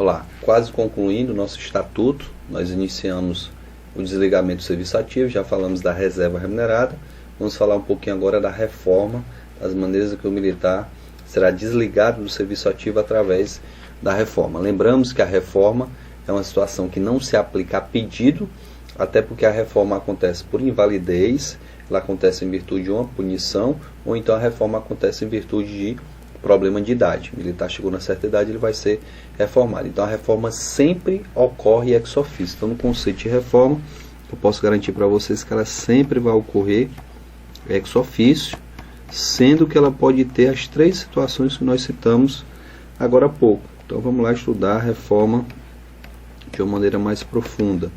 Olha lá, quase concluindo o nosso estatuto, nós iniciamos o desligamento do serviço ativo, já falamos da reserva remunerada, vamos falar um pouquinho agora da reforma, das maneiras que o militar será desligado do serviço ativo através da reforma. Lembramos que a reforma é uma situação que não se aplica a pedido, até porque a reforma acontece por invalidez, ela acontece em virtude de uma punição, ou então a reforma acontece em virtude de problema de idade. O militar chegou na certa idade, ele vai ser reformado. Então a reforma sempre ocorre ex officio. Então no conceito de reforma, eu posso garantir para vocês que ela sempre vai ocorrer ex officio, sendo que ela pode ter as três situações que nós citamos agora há pouco. Então vamos lá estudar a reforma de uma maneira mais profunda.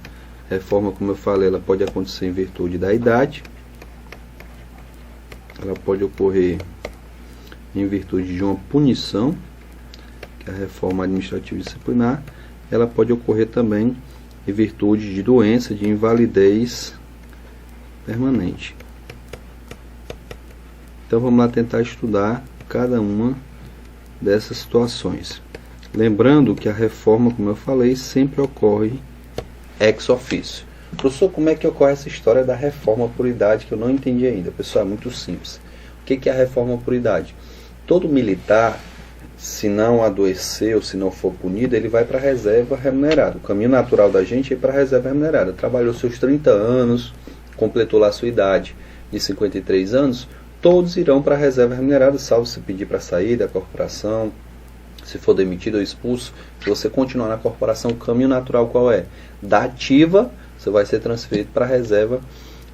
A reforma, como eu falei, ela pode acontecer em virtude da idade, ela pode ocorrer em virtude de uma punição, que é a reforma administrativa disciplinar, ela pode ocorrer também em virtude de doença, de invalidez permanente. Então vamos lá tentar estudar cada uma dessas situações. Lembrando que a reforma, como eu falei, sempre ocorre ex officio. Professor, como é que ocorre essa história da reforma por idade que eu não entendi ainda? Pessoal, é muito simples. O que é a reforma por idade? Todo militar, se não adoecer ou se não for punido, ele vai para a reserva remunerada. O caminho natural da gente é ir para a reserva remunerada. Trabalhou seus 30 anos, completou lá a sua idade de 53 anos, todos irão para a reserva remunerada, salvo se pedir para sair da corporação, se for demitido ou expulso. Se você continuar na corporação, o caminho natural qual é? Da ativa, você vai ser transferido para a reserva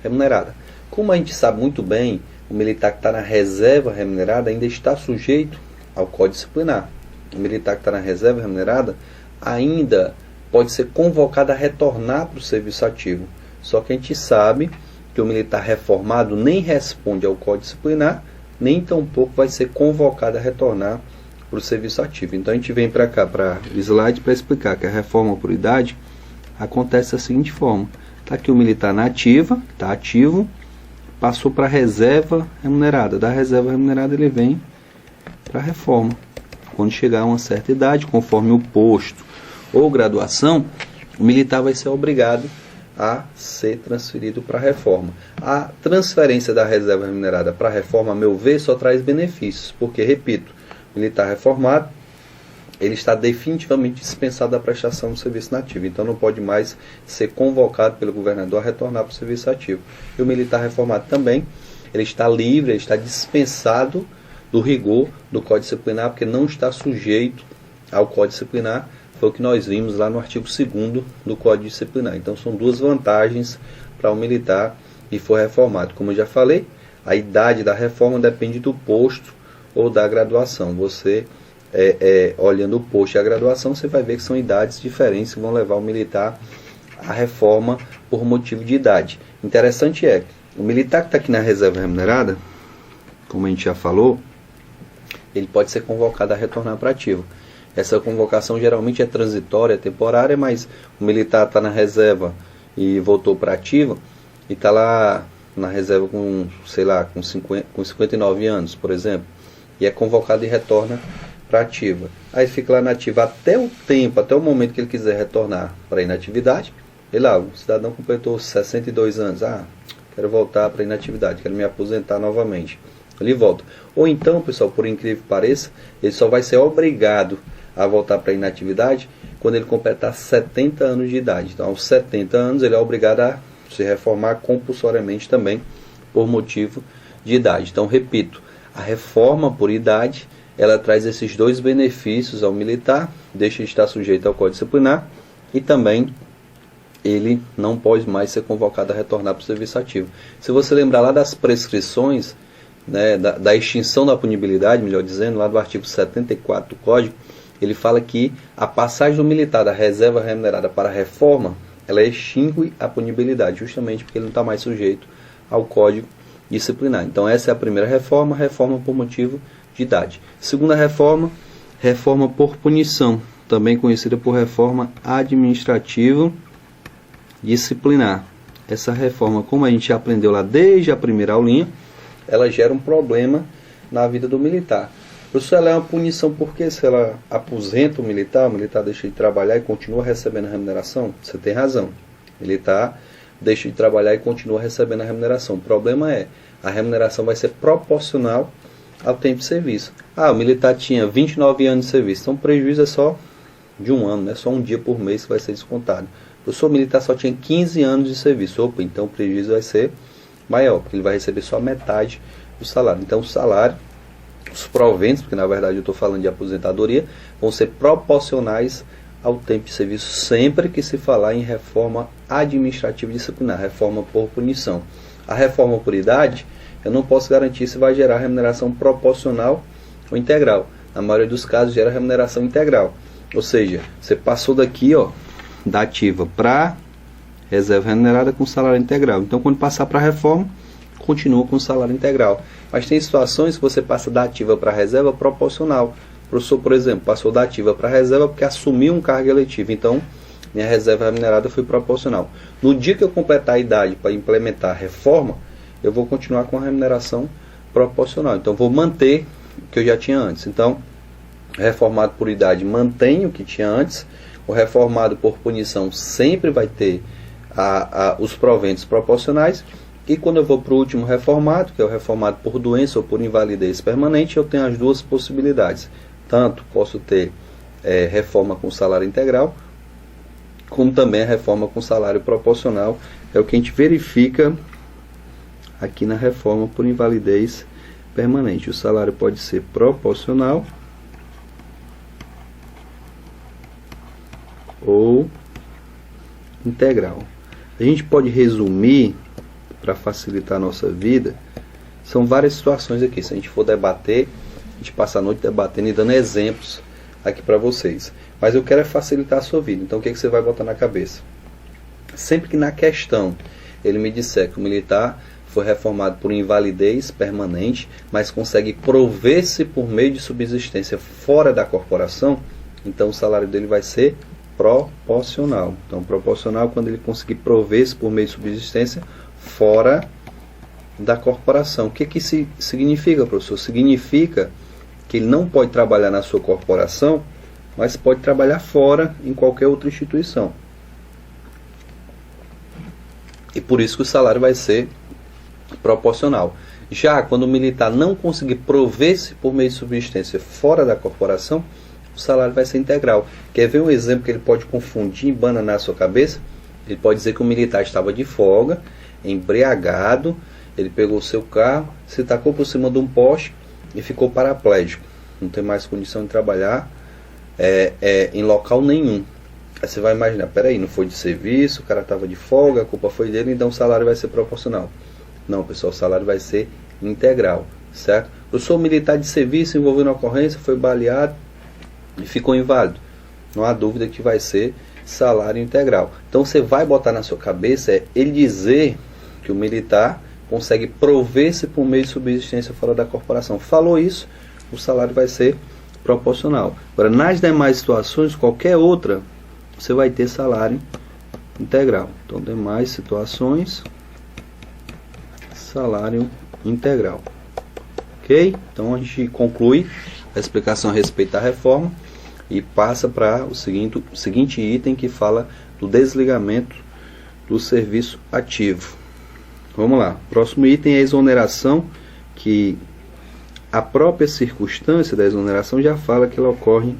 remunerada. Como a gente sabe muito bem, o militar que está na reserva remunerada ainda está sujeito ao Código Disciplinar. O militar que está na reserva remunerada ainda pode ser convocado a retornar para o serviço ativo. Só que a gente sabe que o militar reformado nem responde ao Código Disciplinar, nem tampouco vai ser convocado a retornar para o serviço ativo. Então a gente vem para cá, para o slide, para explicar que a reforma por idade acontece da seguinte forma. Está aqui o militar na ativa, está ativo, passou para a reserva remunerada. Da reserva remunerada ele vem para a reforma. Quando chegar a uma certa idade, conforme o posto ou graduação, o militar vai ser obrigado a ser transferido para a reforma. A transferência da reserva remunerada para a reforma, a meu ver, só traz benefícios, porque, repito, o militar reformado, ele está definitivamente dispensado da prestação do serviço ativo, então não pode mais ser convocado pelo governador a retornar para o serviço ativo. E o militar reformado também, ele está livre, ele está dispensado do rigor do Código Disciplinar, porque não está sujeito ao Código Disciplinar. Foi o que nós vimos lá no artigo 2º do Código Disciplinar. Então são duas vantagens para o militar que for reformado. Como eu já falei, a idade da reforma depende do posto ou da graduação. Você, olhando o posto e a graduação, você vai ver que são idades diferentes que vão levar o militar à reforma por motivo de idade. Interessante é, o militar que está aqui na reserva remunerada, como a gente já falou, ele pode ser convocado a retornar para a ativa. Essa convocação geralmente é transitória, é temporária, mas o militar está na reserva e voltou para a ativa e está lá na reserva com, sei lá, com 59 anos, por exemplo, e é convocado e retorna para a ativa. Aí fica lá na ativa até o tempo, até o momento que ele quiser retornar para a inatividade. E lá, o cidadão completou 62 anos, quero voltar para a inatividade, quero me aposentar novamente. Ele volta. Ou então, pessoal, por incrível que pareça, ele só vai ser obrigado a voltar para a inatividade quando ele completar 70 anos de idade. Então, aos 70 anos, ele é obrigado a se reformar compulsoriamente também por motivo de idade. Então, repito, a reforma por idade, ela traz esses dois benefícios ao militar, deixa de estar sujeito ao Código Disciplinar e também ele não pode mais ser convocado a retornar para o serviço ativo. Se você lembrar lá das prescrições, né, da extinção da punibilidade, melhor dizendo, lá do artigo 74 do Código, ele fala que a passagem do militar da reserva remunerada para a reforma, ela extingue a punibilidade, justamente porque ele não está mais sujeito ao Código Disciplinar. Então essa é a primeira reforma, reforma por motivo de idade. Segunda reforma, reforma por punição, também conhecida por reforma administrativa disciplinar. Essa reforma, como a gente já aprendeu lá desde a primeira aulinha, ela gera um problema na vida do militar. Professor, ela é uma punição porque se ela aposenta o militar deixa de trabalhar e continua recebendo a remuneração? Você tem razão. O militar deixa de trabalhar e continua recebendo a remuneração. O problema é, a remuneração vai ser proporcional ao tempo de serviço. O militar tinha 29 anos de serviço, então o prejuízo é só de um ano, né? Só um dia por mês que vai ser descontado. O professor militar só tinha 15 anos de serviço. Então o prejuízo vai ser maior, porque ele vai receber só metade do salário. Então o salário, os proventos, porque na verdade eu estou falando de aposentadoria, vão ser proporcionais ao tempo de serviço, sempre que se falar em reforma administrativa e disciplinar, reforma por punição. A reforma por idade, eu não posso garantir se vai gerar remuneração proporcional ou integral. Na maioria dos casos gera remuneração integral. Ou seja, você passou daqui, da ativa para reserva remunerada com salário integral. Então quando passar para a reforma, continua com salário integral. Mas tem situações que você passa da ativa para a reserva proporcional. O professor, por exemplo, passou da ativa para a reserva porque assumiu um cargo eletivo. Então, minha reserva remunerada foi proporcional. No dia que eu completar a idade para implementar a reforma, eu vou continuar com a remuneração proporcional. Então, vou manter o que eu já tinha antes. Então, reformado por idade mantém o que tinha antes. O reformado por punição sempre vai ter os proventos proporcionais. E quando eu vou para o último reformado, que é o reformado por doença ou por invalidez permanente, eu tenho as duas possibilidades. Tanto posso ter reforma com salário integral, como também a reforma com salário proporcional. É o que a gente verifica aqui na reforma por invalidez permanente. O salário pode ser proporcional ou integral. A gente pode resumir, para facilitar a nossa vida, são várias situações aqui. Se a gente for debater, a gente passa a noite debatendo e dando exemplos aqui para vocês. Mas eu quero facilitar a sua vida. Então o que você vai botar na cabeça? Sempre que na questão ele me disser que o militar foi reformado por invalidez permanente, mas consegue prover-se por meio de subsistência fora da corporação, então o salário dele vai ser proporcional. Então proporcional quando ele conseguir prover-se por meio de subsistência fora da corporação. O que isso significa, professor? Significa que ele não pode trabalhar na sua corporação, mas pode trabalhar fora em qualquer outra instituição. E por isso que o salário vai ser proporcional. Já quando o militar não conseguir prover-se por meio de subsistência fora da corporação, o salário vai ser integral. Quer ver um exemplo que ele pode confundir e bananar a sua cabeça? Ele pode dizer que o militar estava de folga, embriagado, ele pegou o seu carro, se tacou por cima de um poste e ficou paraplégico. Não tem mais condição de trabalhar em local nenhum. Aí você vai imaginar, peraí, não foi de serviço, o cara estava de folga, a culpa foi dele, então o salário vai ser proporcional. Não, pessoal, o salário vai ser integral, certo? Eu sou militar de serviço, envolvido na ocorrência, foi baleado e ficou inválido. Não há dúvida que vai ser salário integral. Então você vai botar na sua cabeça ele dizer que o militar consegue prover-se por meio de subsistência fora da corporação. Falou isso, o salário vai ser proporcional. Agora, nas demais situações, qualquer outra, você vai ter salário integral. Então, demais situações, salário integral. Ok? Então, a gente conclui a explicação a respeito da reforma e passa para o seguinte item que fala do desligamento do serviço ativo. Vamos lá. Próximo item é a exoneração, que a própria circunstância da exoneração já fala que ela ocorre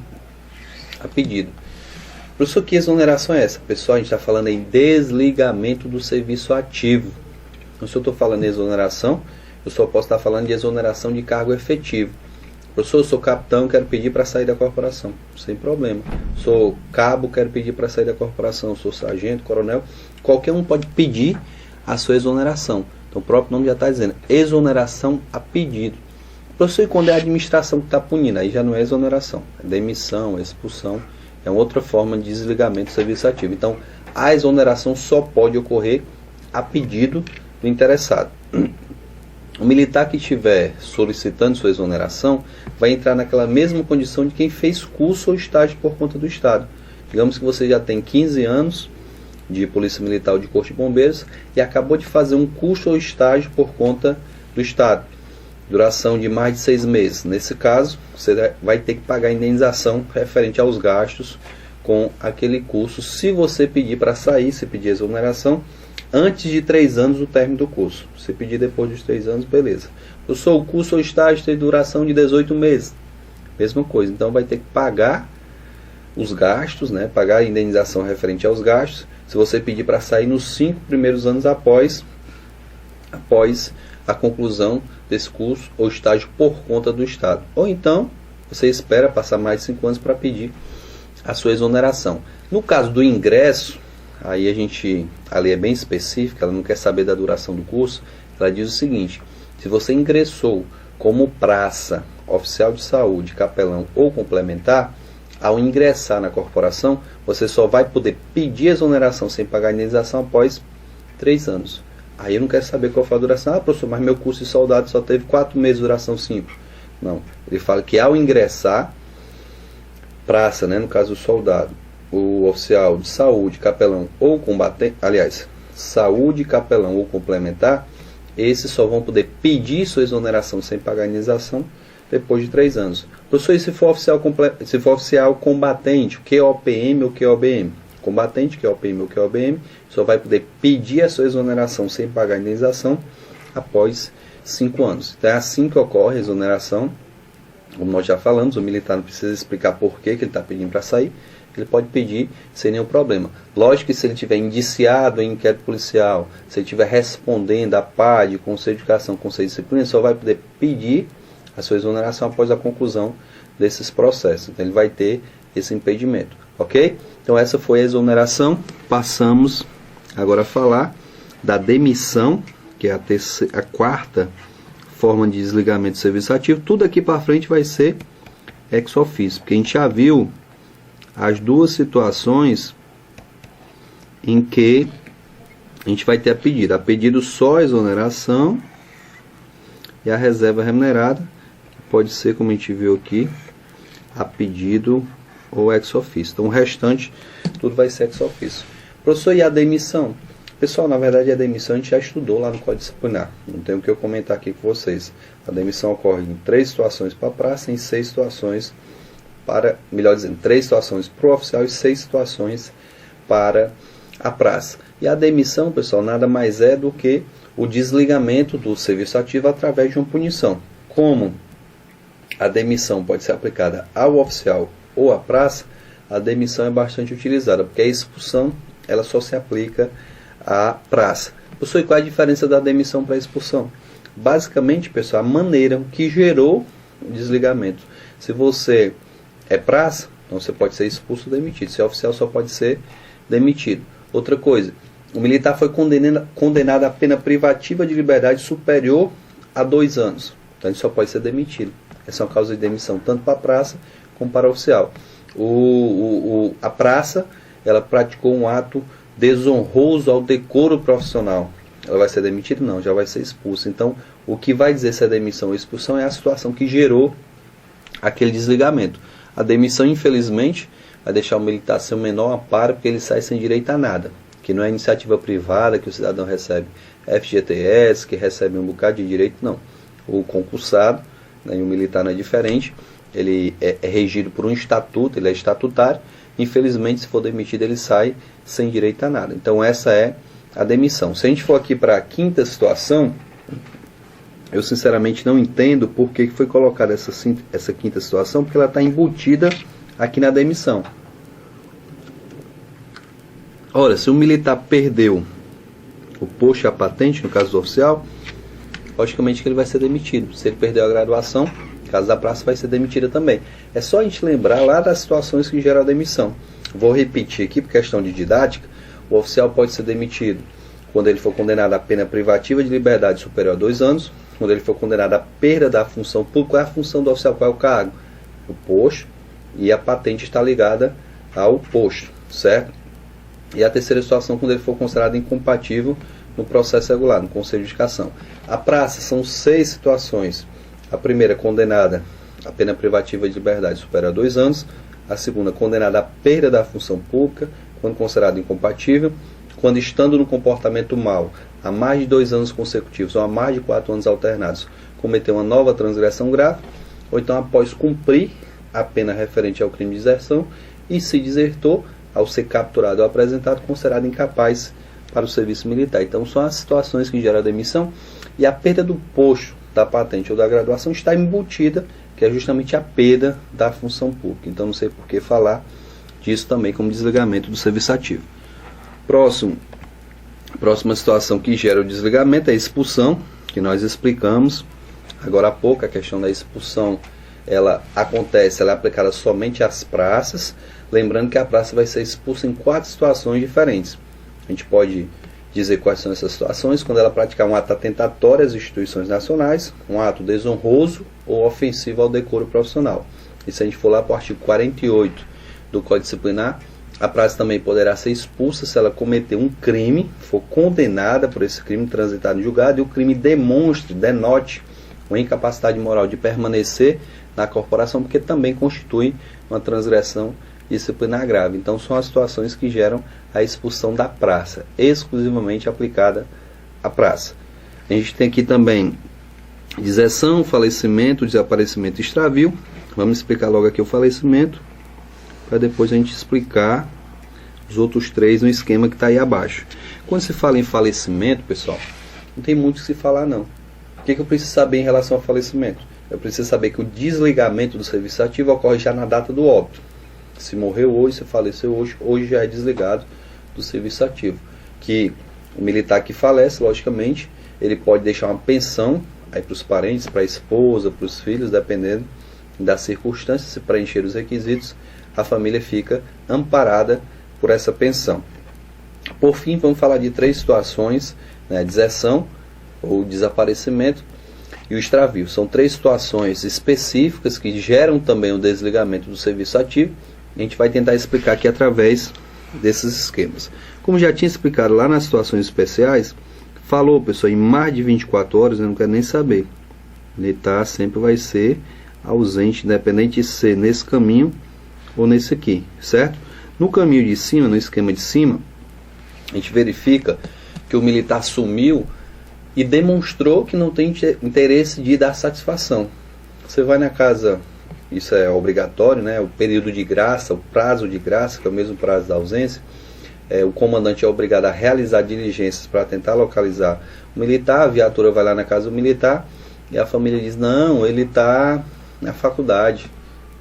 a pedido. Professor, que exoneração é essa? Pessoal, a gente está falando em desligamento do serviço ativo. Então, se eu estou falando em exoneração, eu só posso estar falando de exoneração de cargo efetivo. Professor, eu sou capitão, quero pedir para sair da corporação. Sem problema. Sou cabo, quero pedir para sair da corporação. Sou sargento, coronel. Qualquer um pode pedir a sua exoneração. Então o próprio nome já está dizendo exoneração a pedido. Professor, e quando é a administração que está punindo? Aí já não é exoneração. É demissão, é expulsão. É uma outra forma de desligamento do serviço ativo. Então a exoneração só pode ocorrer a pedido do interessado. O militar que estiver solicitando sua exoneração vai entrar naquela mesma condição de quem fez curso ou estágio por conta do Estado. Digamos que você já tem 15 anos de Polícia Militar ou de Corpo de Bombeiros e acabou de fazer um curso ou estágio por conta do Estado. duração de mais de 6 meses. Nesse caso, você vai ter que pagar a indenização referente aos gastos com aquele curso, se você pedir para sair, se pedir exoneração, antes de 3 anos do término do curso. Se pedir depois dos 3 anos, beleza. O curso ou estágio tem duração de 18 meses. Mesma coisa, então vai ter que pagar os gastos, né? Pagar a indenização referente aos gastos, se você pedir para sair nos 5 primeiros anos após a conclusão desse curso ou estágio por conta do Estado. Ou então, você espera passar mais de 5 anos para pedir a sua exoneração. No caso do ingresso, aí a lei é bem específica, ela não quer saber da duração do curso, ela diz o seguinte: se você ingressou como praça, oficial de saúde, capelão ou complementar, ao ingressar na corporação, você só vai poder pedir exoneração sem pagar indenização após 3 anos. Aí eu não quero saber qual foi a duração. Ah, professor, mas meu curso de soldado só teve 4 meses de duração, 5. Não, ele fala que ao ingressar, praça, né, no caso do soldado, o oficial de saúde, capelão ou combatente, aliás, saúde, capelão ou complementar, esses só vão poder pedir sua exoneração sem pagar indenização depois de 3 anos. Professor, e se for oficial combatente, o QOPM ou QOBM? Combatente, QOPM ou QOBM, só vai poder pedir a sua exoneração sem pagar indenização após 5 anos. Então é assim que ocorre a exoneração. Como nós já falamos, o militar não precisa explicar por que ele está pedindo para sair. Ele pode pedir sem nenhum problema. Lógico que se ele estiver indiciado em inquérito policial, se ele estiver respondendo a PAD, Conselho de Educação, Conselho de Disciplina, só vai poder pedir a sua exoneração após a conclusão desses processos. Então ele vai ter esse impedimento, ok? Então essa foi a exoneração. Passamos agora a falar da demissão, que é a quarta forma de desligamento do serviço ativo. Tudo aqui para frente vai ser ex officio, porque a gente já viu as duas situações em que a gente vai ter a pedido só a exoneração e a reserva remunerada, que pode ser, como a gente viu aqui, a pedido ou ex officio. Então o restante tudo vai ser ex officio. Professor, e a demissão? Pessoal, na verdade a demissão a gente já estudou lá no Código Disciplinar, não tem o que eu comentar aqui com vocês. A demissão ocorre em 3 situações para a praça, em 6 situações para, melhor dizendo, 3 situações para o oficial e 6 situações para a praça. E a demissão, pessoal, nada mais é do que o desligamento do serviço ativo através de uma punição. Como a demissão pode ser aplicada ao oficial ou à praça, a demissão é bastante utilizada, porque a expulsão ela só se aplica à praça. Professor, e qual é a diferença da demissão para a expulsão? Basicamente, pessoal, a maneira que gerou o desligamento. Se você é praça, então você pode ser expulso ou demitido. Se é oficial, só pode ser demitido. Outra coisa, o militar foi condenado a pena privativa de liberdade superior a 2 anos. Então ele só pode ser demitido. Essa é uma causa de demissão tanto para a praça como para o oficial. A praça, ela praticou um ato desonroso ao decoro profissional. Ela vai ser demitida? Não, já vai ser expulsa. Então, o que vai dizer se é demissão ou expulsão é a situação que gerou aquele desligamento. A demissão, infelizmente, vai deixar o militar sem o menor amparo, porque ele sai sem direito a nada. Que não é iniciativa privada, que o cidadão recebe FGTS, que recebe um bocado de direito, não. O concursado, né, e o militar não é diferente, ele é regido por um estatuto, ele é estatutário. Infelizmente, se for demitido, ele sai sem direito a nada. Então, essa é a demissão. Se a gente for aqui para a quinta situação, eu sinceramente não entendo por que foi colocada essa quinta situação, porque ela está embutida aqui na demissão. Ora, se o militar perdeu o posto e a patente, no caso do oficial, logicamente que ele vai ser demitido. Se ele perdeu a graduação, no caso da praça, vai ser demitida também. É só a gente lembrar lá das situações que geram a demissão. Vou repetir aqui por questão de didática. O oficial pode ser demitido quando ele for condenado a pena privativa de liberdade superior a 2 anos, quando ele for condenado à perda da função pública. Qual é a função do oficial? Qual é o cargo? O posto, e a patente está ligada ao posto, certo? E a terceira situação, quando ele for considerado incompatível no processo regular, no Conselho de Educação. A praça são 6 situações. A primeira, condenada a pena privativa de liberdade superior a 2 anos. A segunda, condenada à perda da função pública, quando considerado incompatível. quando estando no comportamento mau, há mais de 2 anos consecutivos ou há mais de 4 anos alternados, cometeu uma nova transgressão grave, ou então após cumprir a pena referente ao crime de deserção e se desertou, ao ser capturado ou apresentado, considerado incapaz para o serviço militar. Então são as situações que geram a demissão, e a perda do posto, da patente ou da graduação está embutida, que é justamente a perda da função pública. Então não sei por que falar disso também como desligamento do serviço ativo. Próxima situação que gera o desligamento é a expulsão, que nós explicamos agora há pouco. A questão da expulsão, ela acontece, ela é aplicada somente às praças, lembrando que a praça vai ser expulsa em 4 situações diferentes. A gente pode dizer quais são essas situações: quando ela praticar um ato atentatório às instituições nacionais, um ato desonroso ou ofensivo ao decoro profissional. E se a gente for lá para o artigo 48 do Código Disciplinar, a praça também poderá ser expulsa se ela cometer um crime, for condenada por esse crime, transitado em julgado, e o crime denote uma incapacidade moral de permanecer na corporação, porque também constitui uma transgressão disciplinar grave. Então são as situações que geram a expulsão da praça, exclusivamente aplicada à praça. A gente tem aqui também deserção, falecimento, desaparecimento e extravio. Vamos explicar logo aqui o falecimento, para depois a gente explicar os outros 3 no esquema que está aí abaixo. Quando se fala em falecimento, pessoal, não tem muito o que se falar não. O que eu preciso saber em relação ao falecimento? Eu preciso saber que o desligamento do serviço ativo ocorre já na data do óbito. Se morreu hoje, se faleceu hoje, hoje já é desligado do serviço ativo. Que o militar que falece, logicamente, ele pode deixar uma pensão aí para os parentes, para a esposa, para os filhos, dependendo das circunstâncias. Se preencher os requisitos, a família fica amparada por essa pensão. Por fim, vamos falar de 3 situações, né? Deserção ou desaparecimento e o extravio. São 3 situações específicas que geram também o desligamento do serviço ativo. A gente vai tentar explicar aqui através desses esquemas. Como já tinha explicado lá nas situações especiais, falou, pessoal, em mais de 24 horas, eu não quero nem saber. Militar sempre vai ser ausente, independente de ser nesse caminho ou nesse aqui, certo? No caminho de cima, no esquema de cima, a gente verifica que o militar sumiu e demonstrou que não tem interesse de dar satisfação. Você vai na casa, isso é obrigatório, né? O período de graça, o prazo de graça, que é o mesmo prazo da ausência, o comandante é obrigado a realizar diligências para tentar localizar o militar. A viatura vai lá na casa do militar e a família diz: não, ele está na faculdade.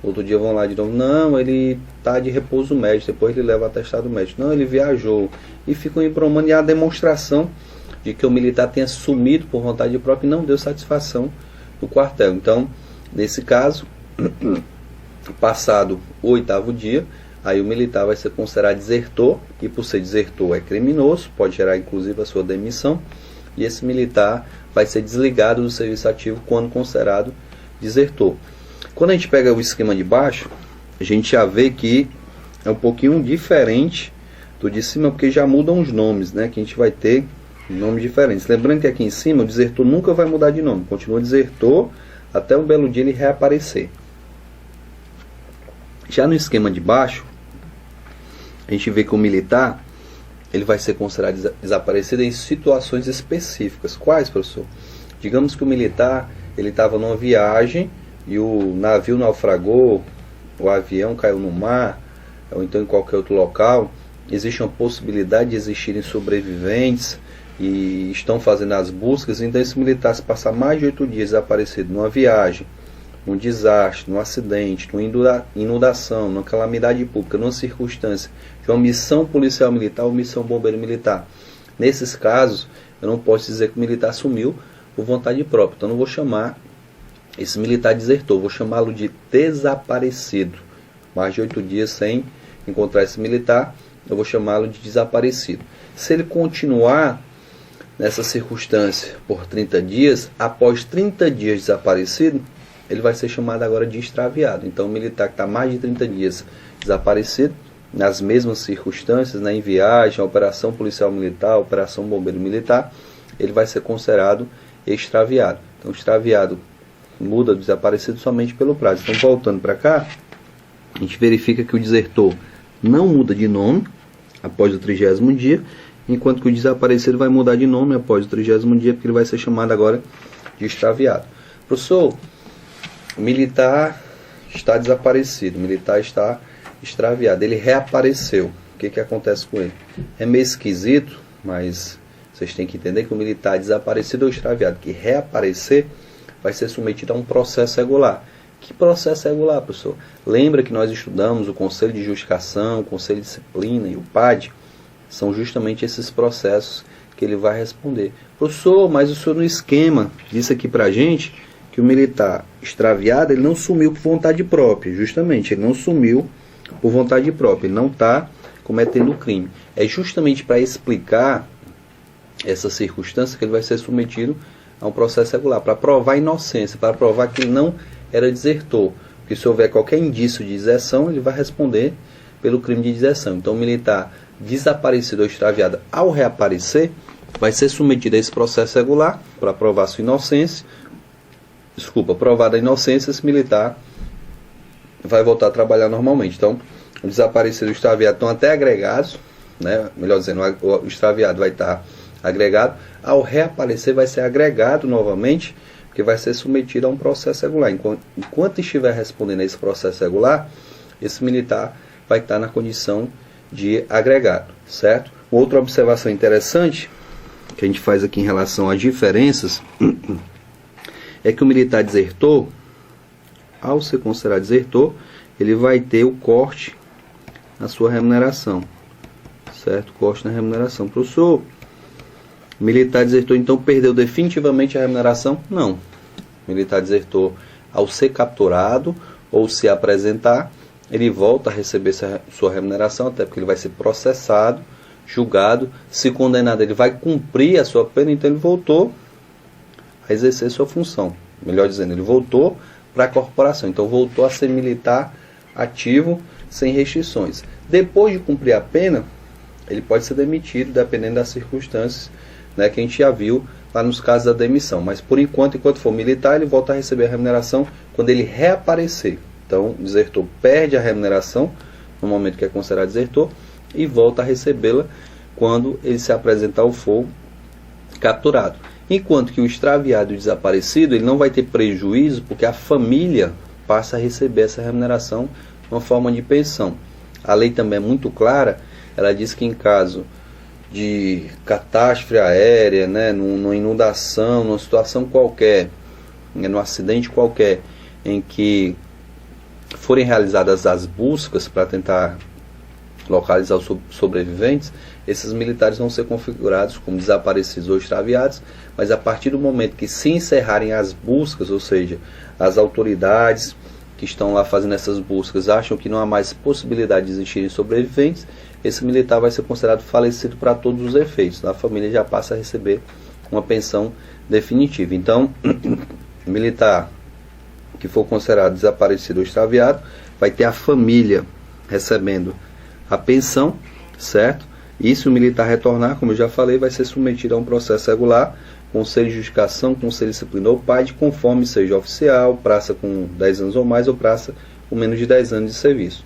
Outro dia vão lá de novo: não, ele está de repouso médico. Depois ele leva atestado médico: não, ele viajou. E ficam embromando, e a demonstração de que o militar tenha sumido por vontade própria e não deu satisfação no quartel. Então, nesse caso, passado o 8º dia, aí o militar vai ser considerado desertor, e por ser desertor é criminoso, pode gerar inclusive a sua demissão, e esse militar vai ser desligado do serviço ativo quando considerado desertor. Quando a gente pega o esquema de baixo, a gente já vê que é um pouquinho diferente do de cima, porque já mudam os nomes, né? Que a gente vai ter nomes diferentes. Lembrando que aqui em cima o desertor nunca vai mudar de nome, continua desertor até um belo dia ele reaparecer. Já no esquema de baixo, a gente vê que o militar ele vai ser considerado desaparecido em situações específicas. Quais, professor? Digamos que o militar ele estava numa viagem e o navio naufragou, o avião caiu no mar, ou então em qualquer outro local. Existe uma possibilidade de existirem sobreviventes e estão fazendo as buscas. Então esse militar, se passar mais de 8 dias desaparecido numa viagem, num desastre, num acidente, numa inundação, numa calamidade pública, numa circunstância de uma missão policial militar ou missão bombeiro militar, nesses casos eu não posso dizer que o militar sumiu por vontade própria. Então não vou chamar esse militar desertor, vou chamá-lo de desaparecido. Mais de 8 dias sem encontrar esse militar, eu vou chamá-lo de desaparecido. Se ele continuar nessa circunstância por 30 dias, após 30 dias desaparecido, ele vai ser chamado agora de extraviado. Então o militar que está mais de 30 dias desaparecido, nas mesmas circunstâncias, né, em viagem, operação policial militar, operação bombeiro militar, ele vai ser considerado extraviado. Então extraviado muda do desaparecido somente pelo prazo. Então voltando para cá, a gente verifica que o desertor não muda de nome após o 30º dia, enquanto que o desaparecido vai mudar de nome após o 30º dia, porque ele vai ser chamado agora de extraviado. Professor, o militar está desaparecido, o militar está extraviado, ele reapareceu. O que acontece com ele? É meio esquisito, mas vocês têm que entender que o militar desaparecido ou extraviado que reaparecer vai ser submetido a um processo regular. Que processo regular, professor? Lembra que nós estudamos o Conselho de Justificação, o Conselho de Disciplina e o PAD? São justamente esses processos que ele vai responder. Professor, mas o senhor no esquema disse aqui pra gente que o militar extraviado, ele não sumiu por vontade própria. Justamente, ele não sumiu por vontade própria. Ele não está cometendo o crime. É justamente para explicar essa circunstância que ele vai ser submetido a um processo regular, para provar a inocência, para provar que ele não era desertor. Porque se houver qualquer indício de deserção, ele vai responder pelo crime de deserção. Então o militar desaparecido ou extraviado, ao reaparecer, vai ser submetido a esse processo regular para provar sua inocência. Provada a inocência, esse militar vai voltar a trabalhar normalmente. Então, o desaparecido e o extraviado estão até agregados, né? Melhor dizendo, o extraviado vai estar agregado. Ao reaparecer, vai ser agregado novamente, porque vai ser submetido a um processo regular. Enquanto estiver respondendo a esse processo regular, esse militar vai estar na condição de agregado, certo? Outra observação interessante que a gente faz aqui em relação às diferenças é que o militar desertor, ao ser considerado desertor, ele vai ter o corte na sua remuneração, certo? Corte na remuneração. Professor, o militar desertor então perdeu definitivamente a remuneração? Não. O militar desertor, ao ser capturado ou se apresentar, ele volta a receber sua remuneração, até porque ele vai ser processado, julgado, se condenado, ele vai cumprir a sua pena, então ele voltou a exercer sua função. Melhor dizendo, ele voltou para a corporação, então voltou a ser militar ativo, sem restrições. Depois de cumprir a pena, ele pode ser demitido, dependendo das circunstâncias, né, que a gente já viu lá nos casos da demissão. Mas por enquanto for militar, ele volta a receber a remuneração quando ele reaparecer. Então, o desertor perde a remuneração no momento que é considerado desertor e volta a recebê-la quando ele se apresentar ou for capturado. Enquanto que o extraviado e o desaparecido, ele não vai ter prejuízo, porque a família passa a receber essa remuneração uma forma de pensão. A lei também é muito clara, ela diz que em caso de catástrofe aérea, né, numa inundação, numa situação qualquer, num acidente qualquer, em que forem realizadas as buscas para tentar localizar os sobreviventes, esses militares vão ser configurados como desaparecidos ou extraviados, mas a partir do momento que se encerrarem as buscas, ou seja, as autoridades que estão lá fazendo essas buscas acham que não há mais possibilidade de existirem sobreviventes, esse militar vai ser considerado falecido para todos os efeitos. A família já passa a receber uma pensão definitiva. Então, o militar que for considerado desaparecido ou extraviado vai ter a família recebendo a pensão, certo? E se o militar retornar, como eu já falei, vai ser submetido a um processo regular, Conselho de Justificação, Conselho Disciplinar ou PAD, conforme seja oficial, praça com 10 anos ou mais ou praça com menos de 10 anos de serviço.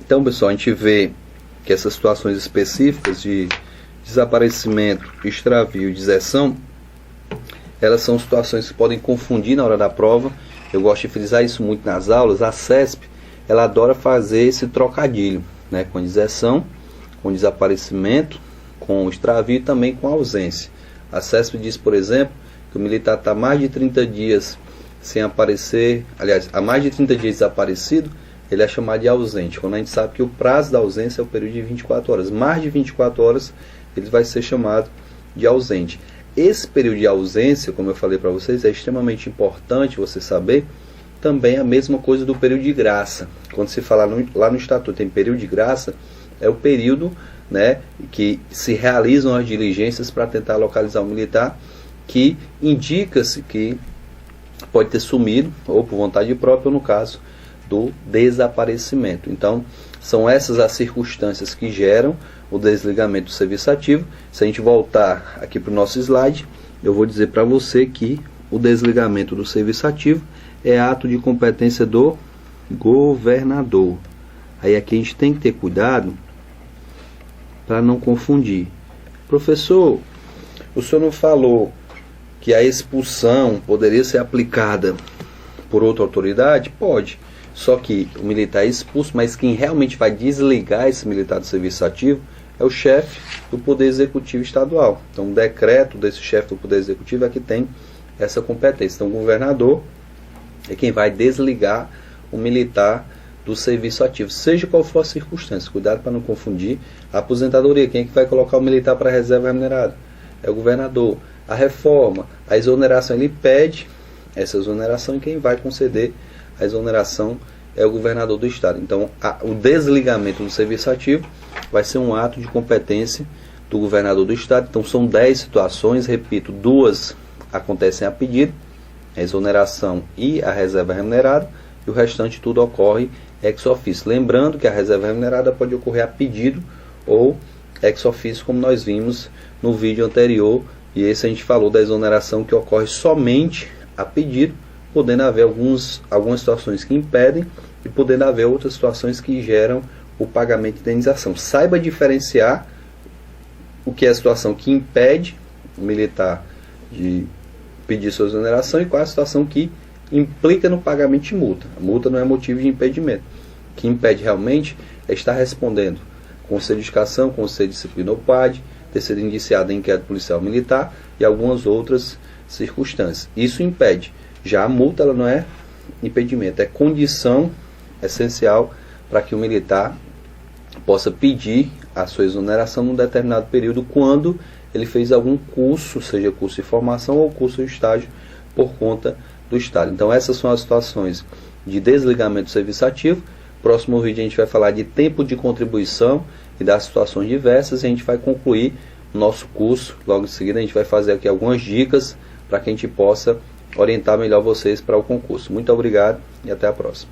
Então, pessoal, a gente vê que essas situações específicas de desaparecimento, extravio e deserção, elas são situações que podem confundir na hora da prova. Eu gosto de frisar isso muito nas aulas. A CESP, ela adora fazer esse trocadilho, né, com deserção, com desaparecimento, com extravio e também com ausência. A CESP diz, por exemplo, que o militar está mais de 30 dias sem aparecer, aliás, há mais de 30 dias desaparecido, ele é chamado de ausente, quando a gente sabe que o prazo da ausência é o período de 24 horas. Mais de 24 horas, ele vai ser chamado de ausente. Esse período de ausência, como eu falei para vocês, é extremamente importante você saber. Também a mesma coisa do período de graça. Quando se fala lá no Estatuto tem período de graça, é o período, né, que se realizam as diligências para tentar localizar o militar, que indica-se que pode ter sumido, ou por vontade própria, ou no caso do desaparecimento. Então, são essas as circunstâncias que geram o desligamento do serviço ativo. Se a gente voltar aqui para o nosso slide, eu vou dizer para você que o desligamento do serviço ativo é ato de competência do governador. Aí aqui a gente tem que ter cuidado para não confundir. Professor, o senhor não falou que a expulsão poderia ser aplicada por outra autoridade? Pode. Só que o militar é expulso, mas quem realmente vai desligar esse militar do serviço ativo é o chefe do Poder Executivo Estadual. Então, o decreto desse chefe do Poder Executivo é que tem essa competência. Então, o governador é quem vai desligar o militar do serviço ativo, seja qual for a circunstância. Cuidado para não confundir. A aposentadoria, quem é que vai colocar o militar para a reserva remunerada? É o governador. A reforma, a exoneração, ele pede essa exoneração e quem vai conceder a exoneração é o governador do estado. Então, o desligamento do serviço ativo vai ser um ato de competência do governador do estado. Então, são 10 situações, repito, 2 acontecem a pedido, a exoneração e a reserva remunerada, e o restante tudo ocorre ex officio. Lembrando que a reserva remunerada pode ocorrer a pedido ou ex officio, como nós vimos no vídeo anterior, e esse a gente falou da exoneração que ocorre somente a pedido, podendo haver algumas situações que impedem e podendo haver outras situações que geram o pagamento de indenização. Saiba diferenciar o que é a situação que impede o militar de pedir sua exoneração e qual é a situação que implica no pagamento de multa. A multa não é motivo de impedimento. O que impede realmente é estar respondendo conselho de educação, conselho de disciplina ou PAD, ter sido indiciado em inquérito policial militar e algumas outras circunstâncias. Isso impede. Já a multa ela não é impedimento, é condição essencial para que o militar possa pedir a sua exoneração num determinado período quando ele fez algum curso, seja curso de formação ou curso de estágio por conta do estado. Então essas são as situações de desligamento do serviço ativo. Próximo vídeo a gente vai falar de tempo de contribuição e das situações diversas e a gente vai concluir o nosso curso. Logo em seguida a gente vai fazer aqui algumas dicas para que a gente possa orientar melhor vocês para o concurso. Muito obrigado e até a próxima.